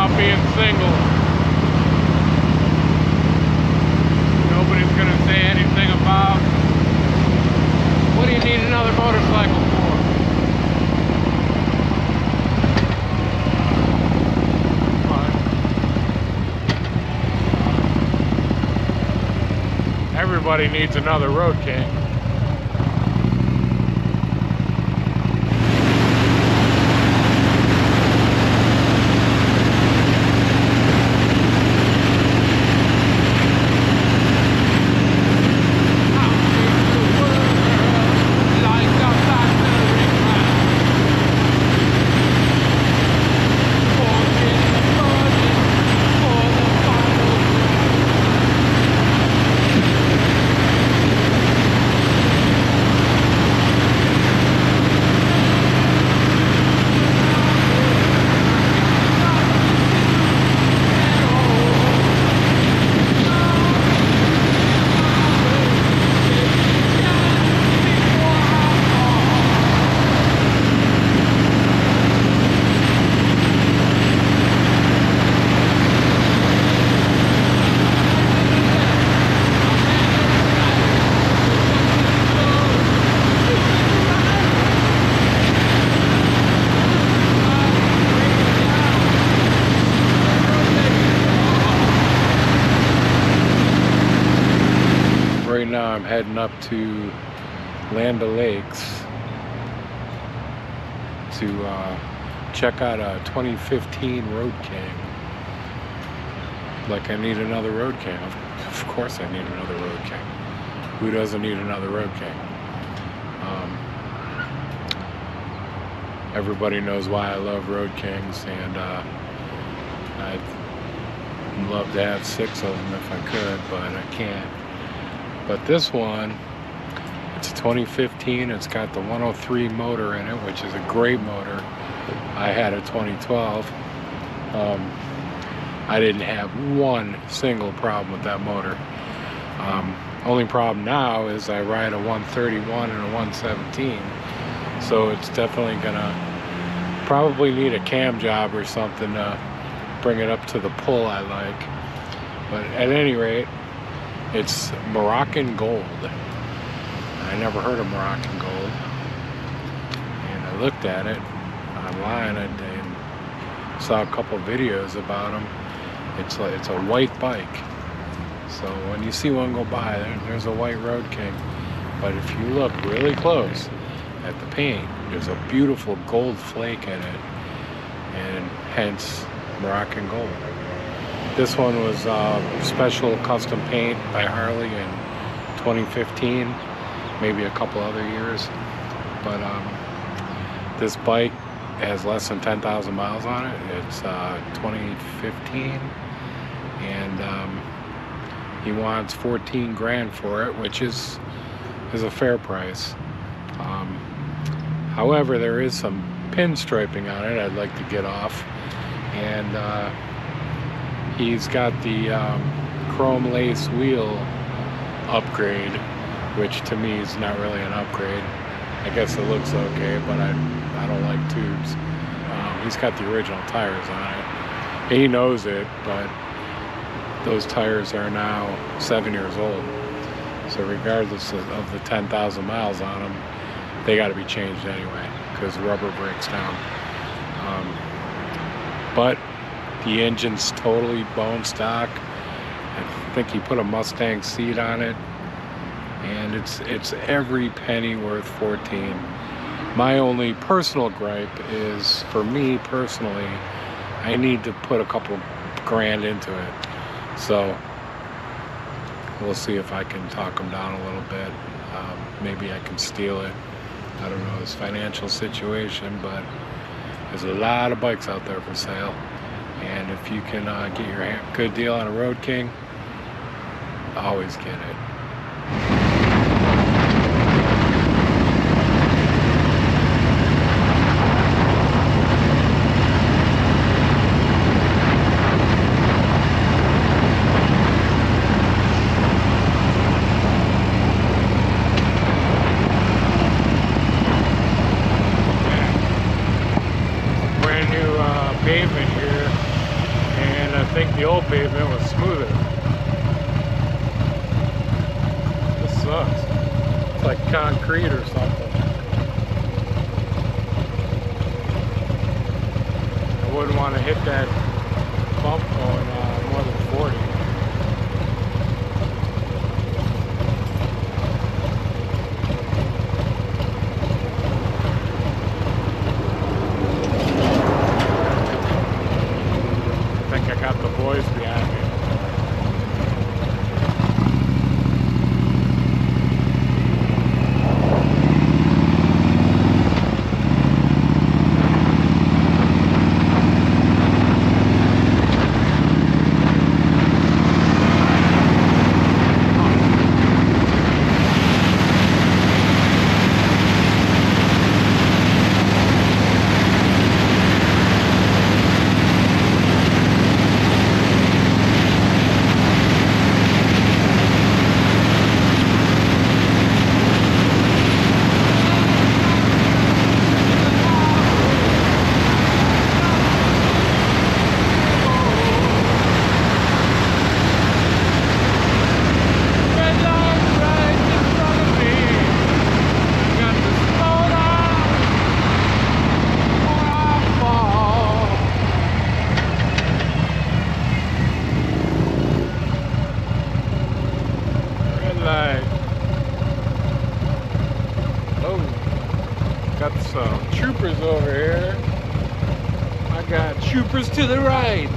about being single. Nobody's gonna say anything about, what do you need another motorcycle for? But everybody needs another Road King. Right now I'm heading up to Land O'Lakes to check out a 2015 Road King. Like, I need another Road King. Of course I need another Road King. Who doesn't need another Road King? Everybody knows why I love Road Kings, and I'd love to have 6 of them if I could, but I can't. But this one, it's a 2015, it's got the 103 motor in it, which is a great motor. I had a 2012. I didn't have one single problem with that motor. Only problem now is I ride a 131 and a 117, so it's definitely gonna probably need a cam job or something to bring it up to the pull I like. But at any rate, it's Moroccan Gold. I never heard of Moroccan Gold, and I looked at it online and saw a couple videos about them. It's a white bike, so when you see one go by, there's a white Road King. But if you look really close at the paint, there's a beautiful gold flake in it, and hence Moroccan Gold. This one was special custom paint by Harley in 2015, maybe a couple other years. But this bike has less than 10,000 miles on it. It's 2015, and he wants 14 grand for it, which is a fair price. However, there is some pinstriping on it I'd like to get off, and he's got the chrome lace wheel upgrade, which to me is not really an upgrade. I guess it looks okay, but I don't like tubes. He's got the original tires on it. He knows it, but those tires are now 7 years old. So regardless of the 10,000 miles on them, they got to be changed anyway, because rubber breaks down. But the engine's totally bone stock. I think he put a Mustang seat on it, and it's every penny worth 14. My only personal gripe is, for me personally, I need to put a couple grand into it. So we'll see if I can talk him down a little bit. Maybe I can steal it. I don't know his financial situation, but there's a lot of bikes out there for sale. And if you can get your good deal on a Road King, always get it. Pavement here. think the old pavement was smoother. This sucks. It's like concrete or something. I wouldn't want to hit that bump going more than 40. I think I got the boys behind me. Got some troopers over here. I got troopers to the right,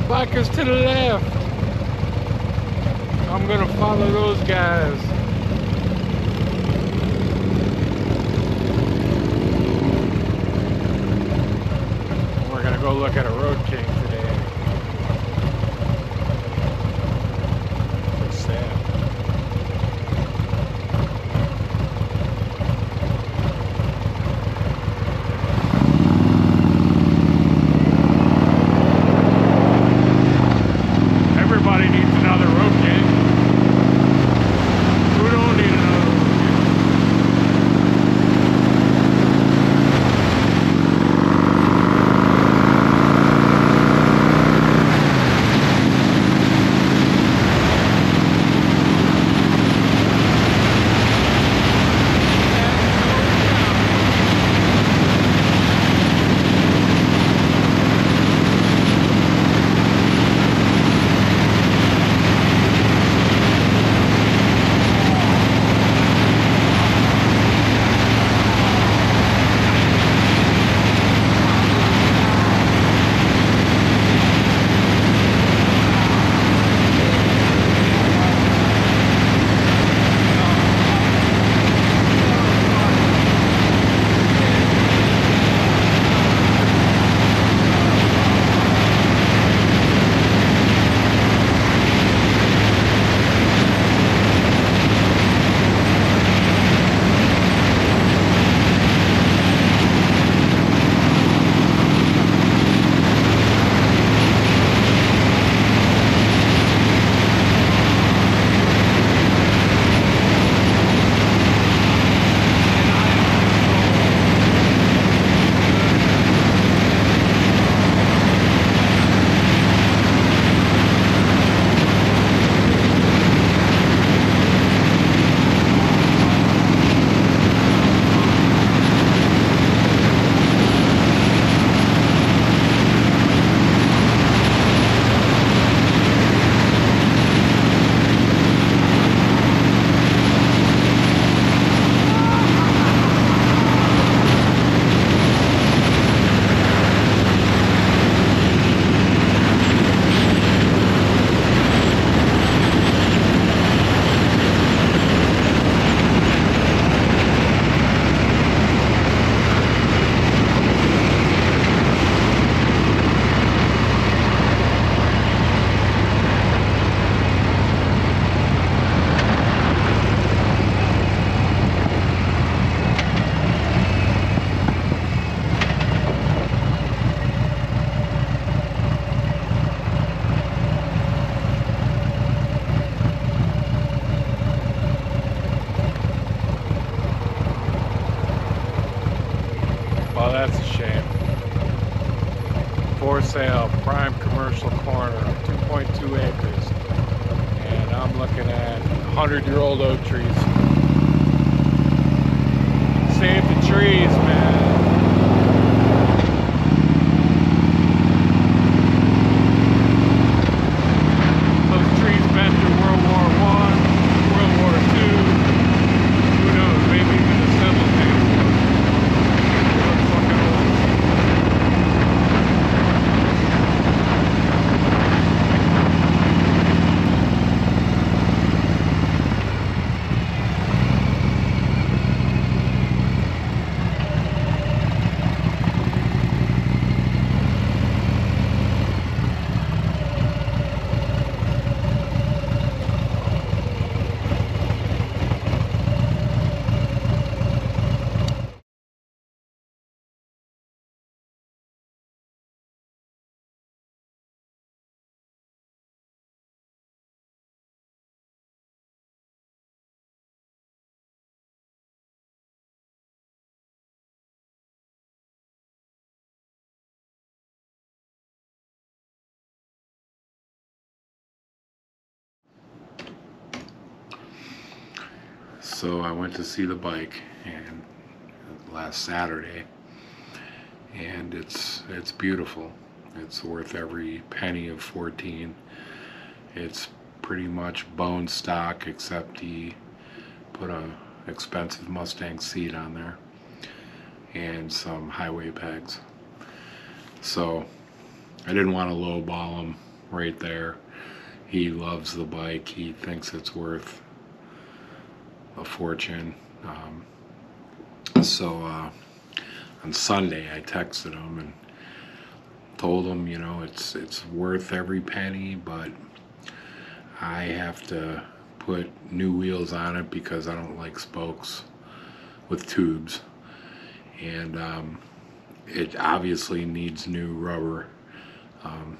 bikers to the left. I'm gonna follow those guys. We're gonna go look at a road king today. It's sad. Everybody needs another road king. Who don't need another road For sale, prime commercial corner, 2.2 acres. And I'm looking at 100-year-old oak trees. Save the trees, man. Those trees been through World War I, World War II. Who knows? Maybe even the Civil War. They look fucking old. So I went to see the bike and last Saturday, and it's beautiful. It's worth every penny of 14. It's pretty much bone stock, except he put a expensive Mustang seat on there and some highway pegs. So I didn't want to lowball him right there. He loves the bike. He thinks it's worth a fortune. So on Sunday I texted him and told him, you know, it's worth every penny, but I have to put new wheels on it because I don't like spokes with tubes, and it obviously needs new rubber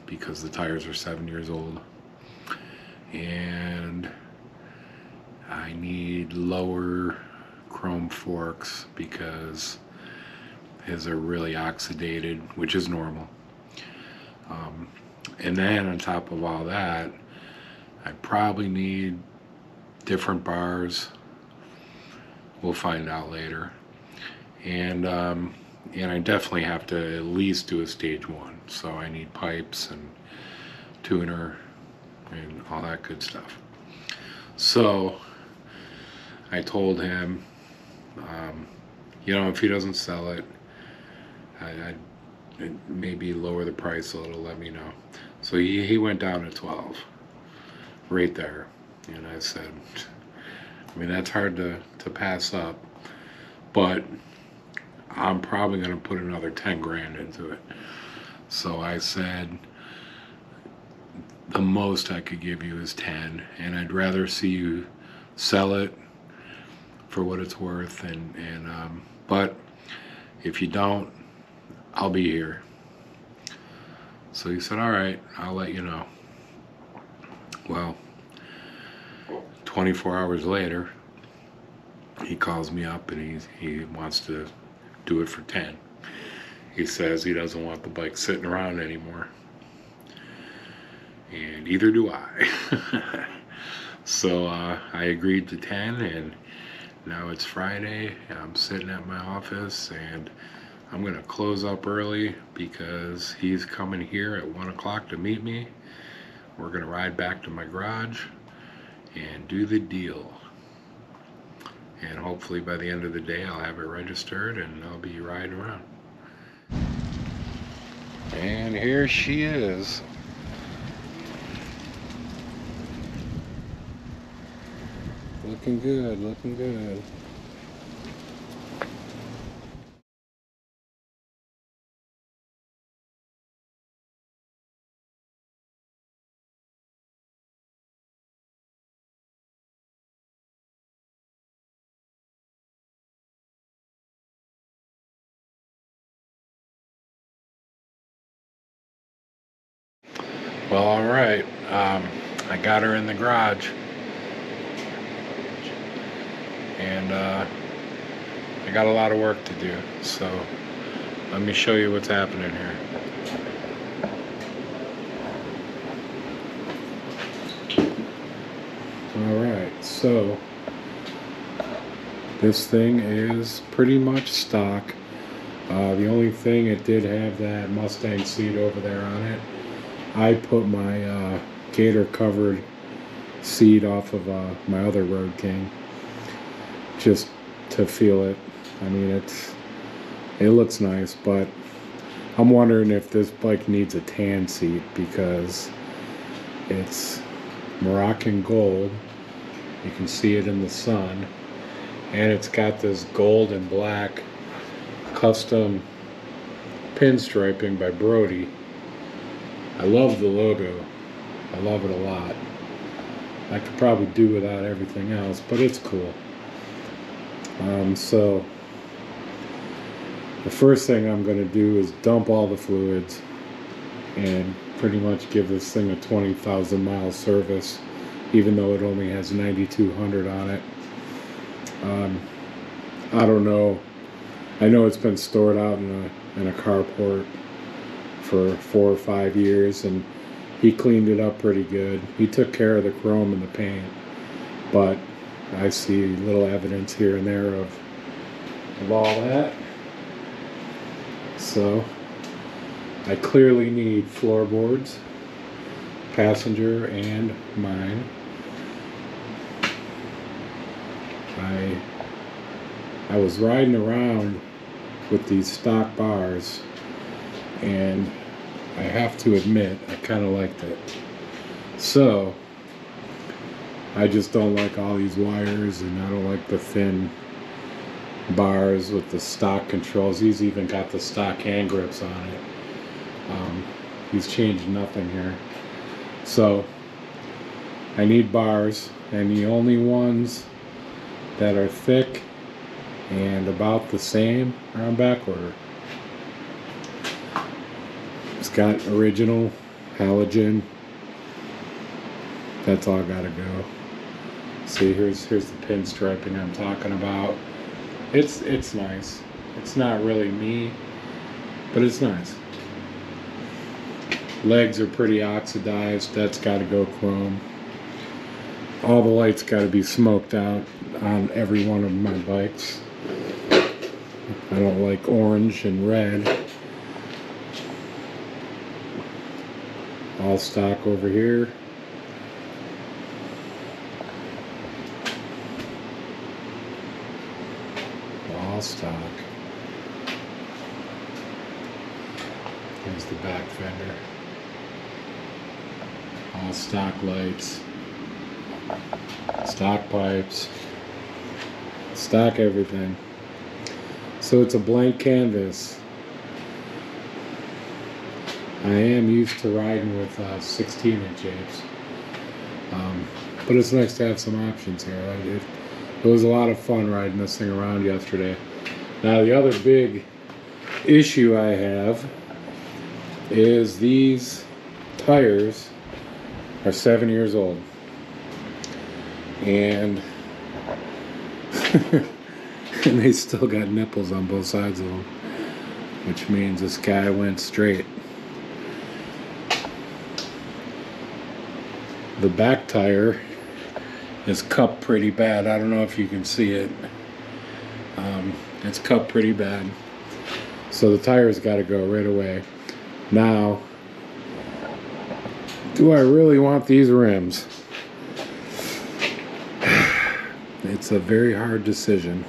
because the tires are 7 years old, and I need lower chrome forks because his are really oxidated, which is normal. And then on top of all that, I probably need different bars. We'll find out later. And I definitely have to at least do a stage 1. So I need pipes and tuner and all that good stuff. So I told him, you know, if he doesn't sell it, I'd maybe lower the price a little, let me know. So he went down to 12, right there. And I said, I mean, that's hard to pass up, but I'm probably going to put another 10 grand into it. So I said, the most I could give you is 10, and I'd rather see you sell it for what it's worth, but if you don't, I'll be here. So he said, all right, I'll let you know. Well, 24 hours later, he calls me up and he wants to do it for 10. He says he doesn't want the bike sitting around anymore, and either do I. So I agreed to 10, and now it's Friday. I'm sitting at my office, and I'm gonna close up early because he's coming here at 1 o'clock to meet me. We're gonna ride back to my garage and do the deal. And hopefully by the end of the day I'll have it registered and I'll be riding around. And here she is. Looking good, looking good. Well, all right. I got her in the garage, and I got a lot of work to do. So let me show you what's happening here. So this thing is pretty much stock. The only thing, it did have that Mustang seat over there on it. I put my gator covered seat off of my other Road King just to feel it. I mean, it looks nice, but I'm wondering if this bike needs a tan seat because it's Moroccan Gold. You can see it in the sun, and it's got this gold and black custom pinstriping by Brody. I love the logo. I love it a lot. I could probably do without everything else, but it's cool. So the first thing I'm going to do is dump all the fluids and pretty much give this thing a 20,000 mile service, even though it only has 9,200 on it. I don't know. I know it's been stored out in a carport for 4 or 5 years, and he cleaned it up pretty good. He took care of the chrome and the paint, but I see little evidence here and there of all that. So I clearly need floorboards, passenger and mine. I was riding around with these stock bars, and I have to admit I kind of liked it. So I just don't like all these wires, and I don't like the thin bars with the stock controls. He's even got the stock hand grips on it. He's changed nothing here. So I need bars, and the only ones that are thick and about the same are on back order. It's got original halogen. That's all gotta go. See, here's the pinstriping I'm talking about. It's nice. It's not really me, but it's nice. Legs are pretty oxidized. That's got to go chrome. All the lights got to be smoked out on every one of my bikes. I don't like orange and red. All stock over here. All stock. Here's the back fender. All stock lights, stock pipes, stock everything. So it's a blank canvas. I am used to riding with 16-inch apes, but it's nice to have some options here. It was a lot of fun riding this thing around yesterday. Now the other big issue I have is these tires are 7 years old, and and they still got nipples on both sides of them, which means this guy went straight. The back tire is cupped pretty bad. I don't know if you can see it. It's cupped pretty bad, so the tire's got to go right away. Now, do I really want these rims? It's a very hard decision.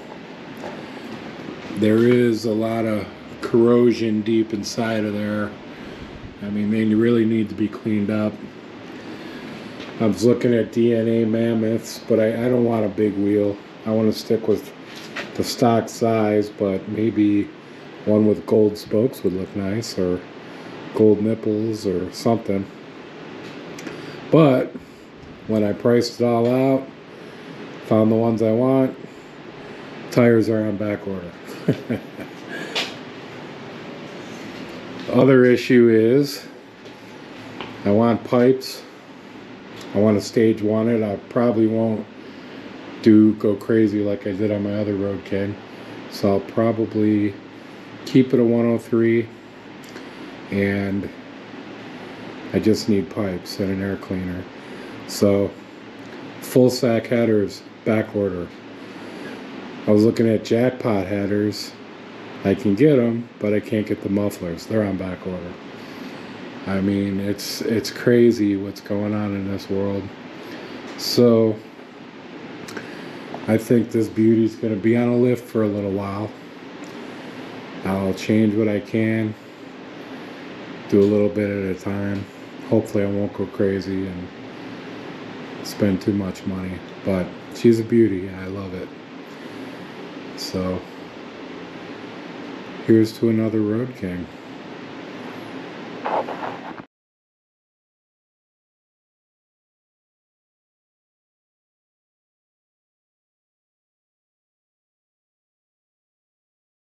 There is a lot of corrosion deep inside of there. I mean, they really need to be cleaned up. I was looking at DNA mammoths, but I don't want a big wheel. I want to stick with the stock size, but maybe one with gold spokes would look nice, or gold nipples or something. But when I priced it all out, found the ones I want, tires are on back order. The other issue is I want pipes. I want to stage one it. I probably won't go crazy like I did on my other Road King, so I'll probably keep it a 103, and I just need pipes and an air cleaner. So full sack headers back order. I was looking at jackpot headers. I can get them, but I can't get the mufflers. They're on back order. I mean, it's crazy what's going on in this world. So I think this beauty's going to be on a lift for a little while. I'll change what I can, do a little bit at a time. Hopefully I won't go crazy and spend too much money, but she's a beauty and I love it. So here's to another Road King.